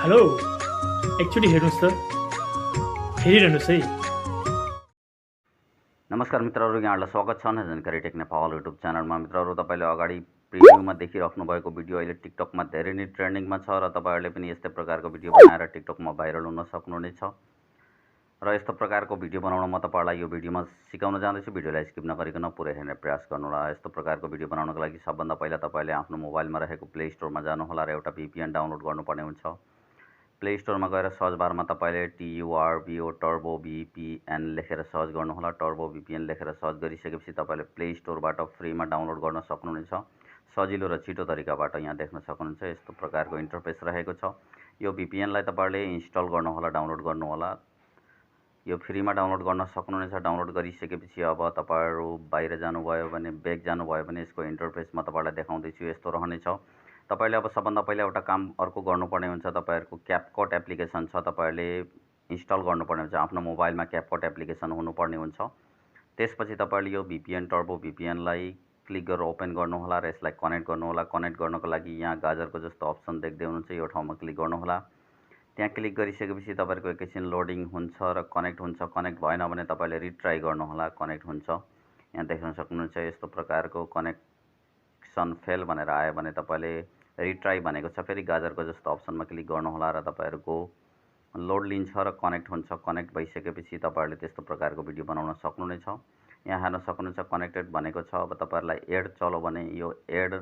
Hello एकचोटि हेर्नुहोस् त हेरिरहनुहोस् है। नमस्कार मित्रहरू, यहाँलाई स्वागत छ जानकारी टेक्नेपाल युट्युब च्यानलमा। मित्रहरू, तपाईँले अगाडि प्रिभ्यूमा देखिराख्नु भएको भिडियो अहिले टिकटकमा धेरै नै ट्रेन्डिङमा छ र तपाईँहरूले पनि यस्तै प्रकारको भिडियो बनाएर टिकटकमा भाइरल हुन सक्नुहुनेछ। र यस्तो प्रकारको भिडियो बनाउन म तपाईँलाई यो भिडियोमा सिकाउन जाँदैछु। भिडियोलाई स्किप नगरिकन पुरै हेर्ने प्रयास गर्नुहोला। यस्तो प्रकारको भिडियो बनाउनको लागि सबभन्दा पहिला तपाईँले आफ्नो मोबाइलमा रहेको प्ले स्टोरमा जानुहोला र एउटा VPN डाउनलोड गर्नुपर्ने हुन्छ। प्ले स्टोरमा गएर सर्च बारमा तपाईँले TURBO टर्बो VPN लेखेर सर्च गर्नुहोला। टर्बो VPN लेखेर सर्च गरिसकेपछि तपाईँले प्ले स्टोरबाट फ्रीमा डाउनलोड गर्न सक्नुहुनेछ। सजिलो र छिटो तरिकाबाट यहाँ देख्न सक्नुहुन्छ। यस्तो प्रकारको इन्टरफेस रहेको छ। यो VPNलाई तपाईँले इन्स्टल गर्नुहोला, डाउनलोड गर्नुहोला। यो फ्रीमा डाउनलोड गर्न सक्नुहुनेछ। डाउनलोड गरिसकेपछि अब तपाईँहरू बाहिर जानुभयो भने, ब्याक जानुभयो भने यसको इन्टरफेस म तपाईँलाई देखाउँदैछु, यस्तो रहनेछ। तपाईँले अब सबभन्दा पहिला एउटा काम अर्को गर्नुपर्ने हुन्छ। तपाईँहरूको CapCut एप्लिकेसन छ, तपाईँहरूले इन्स्टल गर्नुपर्ने हुन्छ। आफ्नो मोबाइलमा CapCut एप्लिकेसन हुनुपर्ने हुन्छ। त्यसपछि तपाईँले यो VPN टर्बो VPNलाई क्लिक गरेर ओपन गर्नुहोला र यसलाई कनेक्ट गर्नुहोला। कनेक्ट गर्नको लागि यहाँ गाजरको जस्तो अप्सन देख्दै हुनुहुन्छ, यो ठाउँमा क्लिक गर्नुहोला। त्यहाँ क्लिक गरिसकेपछि तपाईँहरूको एकैछिन लोडिङ हुन्छ र कनेक्ट हुन्छ। कनेक्ट भएन भने तपाईँले रिट्राई गर्नुहोला, कनेक्ट हुन्छ। यहाँ देख्न सक्नुहुन्छ यस्तो प्रकारको कनेक्सन फेल भनेर आयो भने तपाईँले रिट्राई भनेको छ, फेरि गाजरको जस्तो अप्सनमा क्लिक गर्नुहोला र तपाईँहरूको लोड लिन्छ र कनेक्ट हुन्छ। कनेक्ट भइसकेपछि तपाईँहरूले त्यस्तो प्रकारको भिडियो बनाउन सक्नुहुनेछ। यहाँ हेर्न सक्नुहुन्छ कनेक्टेड भनेको छ। अब तपाईँहरूलाई एड चल्यो भने यो एड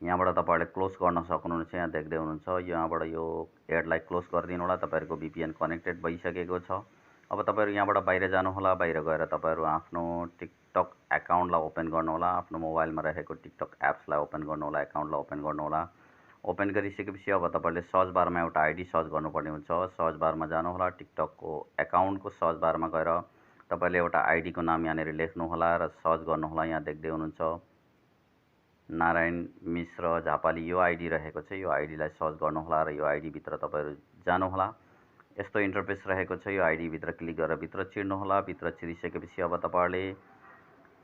यहाँबाट तपाईँहरूले क्लोज गर्न सक्नुहुनेछ। यहाँ देख्दै हुनुहुन्छ, यहाँबाट यो एडलाई क्लोज गरिदिनु होला। तपाईँहरूको VPN कनेक्टेड भइसकेको छ। अब तपाईँहरू यहाँबाट बाहिर जानुहोला। बाहिर गएर तपाईँहरू आफ्नो टिकटक एकाउन्टलाई ओपन गर्नुहोला। आफ्नो मोबाइलमा रहेको टिकटक एप्सलाई ओपन गर्नुहोला, एकाउन्टलाई ओपन गर्नुहोला। ओपन गरिसकेपछि अब तपाईँले सर्च बारमा एउटा आइडी सर्च गर्नुपर्ने हुन्छ। सर्च बारमा जानुहोला, टिकटकको एकाउन्टको सर्च बारमा गएर तपाईँले एउटा आइडीको नाम यहाँनिर लेख्नुहोला र सर्च गर्नुहोला। यहाँ देख्दै हुनुहुन्छ नारायण मिश्र झापाली यो आइडी रहेको छ। यो आइडीलाई सर्च गर्नुहोला र यो आइडीभित्र तपाईँहरू जानुहोला। यस्तो इन्टरफेस रहेको छ। यो आइडीभित्र क्लिक गरेर भित्र छिर्नुहोला। भित्र छिरिसकेपछि अब तपाईँहरूले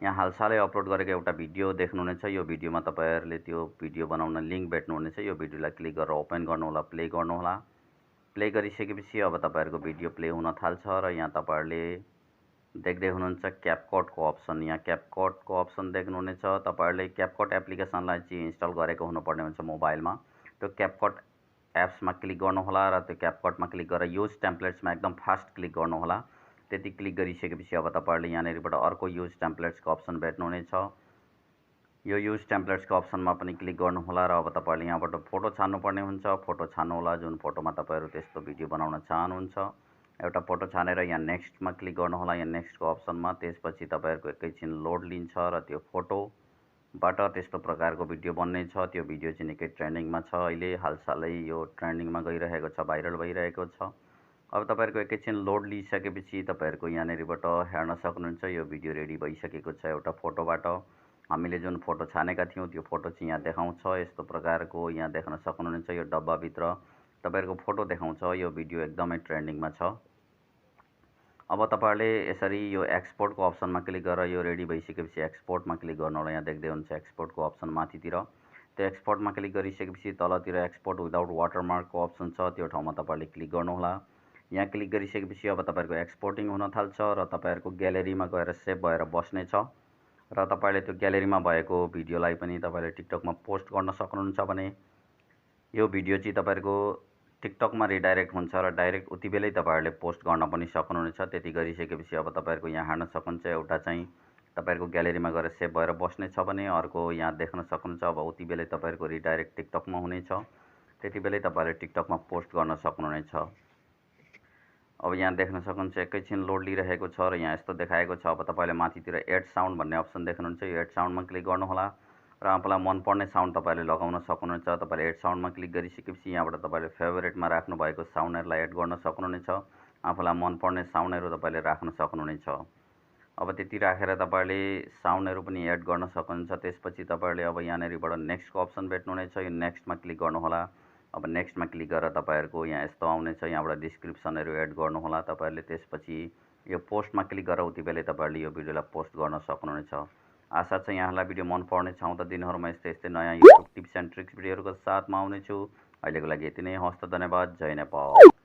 यहाँ हालसालै अपलोड गरेको एउटा भिडियो देख्नुहुनेछ। यो भिडियोमा तपाईँहरूले त्यो भिडियो बनाउन लिङ्क भेट्नुहुनेछ। यो भिडियोलाई क्लिक गरेर ओपन गर्नुहोला, प्ले गर्नुहोला। प्ले गरिसकेपछि अब तपाईँहरूको भिडियो प्ले हुन थाल्छ र यहाँ तपाईँहरूले देख्दै हुनुहुन्छ CapCutको अप्सन। यहाँ CapCutको अप्सन देख्नुहुनेछ। तपाईँहरूले CapCut एप्लिकेसनलाई चाहिँ इन्स्टल गरेको हुनुपर्ने हुन्छ मोबाइलमा। त्यो CapCut एप्समा क्लिक गर्नुहोला र त्यो CapCutमा क्लिक गरेर युज टेम्प्लेट्समा एकदम फास्ट क्लिक गर्नुहोला। त्यति क्लिक गरिसकेपछि अब तपाईँहरूले यहाँनिरबाट अर्को युज टेम्प्लेट्सको अप्सन भेट्नुहुनेछ। यो युज टेम्प्लेट्सको अप्सनमा पनि क्लिक गर्नुहोला र अब तपाईँहरूले यहाँबाट फोटो छान्नुपर्ने हुन्छ। फोटो छान्नुहोला, जुन फोटोमा तपाईँहरू त्यस्तो भिडियो बनाउन चाहनुहुन्छ। एउटा फोटो छानेर यहाँ नेक्स्टमा क्लिक गर्नुहोला, यहाँ नेक्स्टको अप्सनमा। त्यसपछि तपाईँहरूको एकैछिन लोड लिन्छ र त्यो फोटोबाट त्यस्तो प्रकारको भिडियो बन्ने छ। त्यो भिडियो चाहिँ निकै ट्रेन्डिङमा छ। अहिले हालसालै यो ट्रेन्डिङमा गइरहेको छ, भाइरल भइरहेको छ। अब तपाईँहरूको एकैछिन लोड लिइसकेपछि तपाईँहरूको यहाँनिरबाट हेर्न सक्नुहुन्छ यो भिडियो रेडी भइसकेको छ। एउटा फोटोबाट हामीले जुन फोटो छानेका थियौँ त्यो फोटो चाहिँ यहाँ देखाउँछ। यस्तो प्रकारको यहाँ देख्न सक्नुहुनेछ, यो डब्बाभित्र तपाईँहरूको फोटो देखाउँछ। यो भिडियो एकदमै ट्रेन्डिङमा छ। अब तपाईँहरूले यसरी यो एक्सपोर्टको अप्सनमा क्लिक गरेर यो रेडी भइसकेपछि एक्सपोर्टमा क्लिक गर्नु होला। यहाँ देख्दै हुनुहुन्छ एक्सपोर्टको अप्सन माथितिर। त्यो एक्सपोर्टमा क्लिक गरिसकेपछि तलतिर एक्सपोर्ट विदाउट वाटरमार्कको अप्सन छ, त्यो ठाउँमा तपाईँहरूले क्लिक गर्नुहोला। यहाँ क्लिक गरिसकेपछि अब तपाईँहरूको एक्सपोर्टिङ हुन थाल्छ र तपाईँहरूको ग्यालेरीमा गएर सेभ भएर बस्नेछ र तपाईँले त्यो ग्यालेरीमा भएको भिडियोलाई पनि तपाईँले टिकटकमा पोस्ट गर्न सक्नुहुन्छ भने यो भिडियो चाहिँ तपाईँहरूको टिकटकमा रिडाइरेक्ट हुन्छ र डाइरेक्ट उति बेलै तपाईँहरूले पोस्ट गर्न पनि सक्नुहुनेछ। त्यति गरिसकेपछि अब तपाईँहरूको यहाँ हेर्न सक्नुहुन्छ एउटा चाहिँ तपाईँहरूको ग्यालेरीमा गएर सेभ भएर बस्नेछ भने अर्को यहाँ देख्न सक्नुहुन्छ अब उति बेलै तपाईँहरूको रिडाइरेक्ट टिकटकमा हुनेछ। त्यति बेलै तपाईँहरूले टिकटकमा पोस्ट गर्न सक्नुहुनेछ। अब यहाँ देख्न सक्नुहुन्छ एकैछिन लोड लिइरहेको छ र यहाँ यस्तो देखाएको छ। अब तपाईँले माथितिर एड साउन्ड भन्ने अप्सन देख्नुहुन्छ, यो एड साउन्डमा क्लिक गर्नुहोला र आफूलाई मनपर्ने साउन्ड तपाईँले लगाउन सक्नुहुनेछ। तपाईँले एड साउन्डमा क्लिक गरिसकेपछि यहाँबाट तपाईँले फेभरेटमा राख्नु भएको साउन्डहरूलाई एड गर्न सक्नुहुनेछ। आफूलाई मनपर्ने साउन्डहरू तपाईँले राख्न सक्नुहुनेछ। अब त्यति राखेर तपाईँले साउन्डहरू पनि एड गर्न सक्नुहुन्छ। त्यसपछि तपाईँहरूले अब यहाँनिरबाट नेक्स्टको अप्सन भेट्नुहुनेछ। यो नेक्स्टमा क्लिक गर्नुहोला। अब नेक्स्टमा क्लिक गरेर तपाईँहरूको यहाँ यस्तो आउनेछ, यहाँबाट डिस्क्रिप्सनहरू एड गर्नुहोला तपाईँहरूले। त्यसपछि यो पोस्टमा क्लिक गरेर उति बेलै तपाईँहरूले यो भिडियोलाई पोस्ट गर्न सक्नुहुनेछ। आशा छ यहाँलाई भिडियो मन पर्नेछ। आउँदा दिनहरूमा यस्तै यस्तै नयाँ युट्युब टिप्स एन्ड ट्रिक्स भिडियोहरूको साथमा आउनेछु। अहिलेको लागि यति नै। हवस् त, धन्यवाद। जय नेपाल।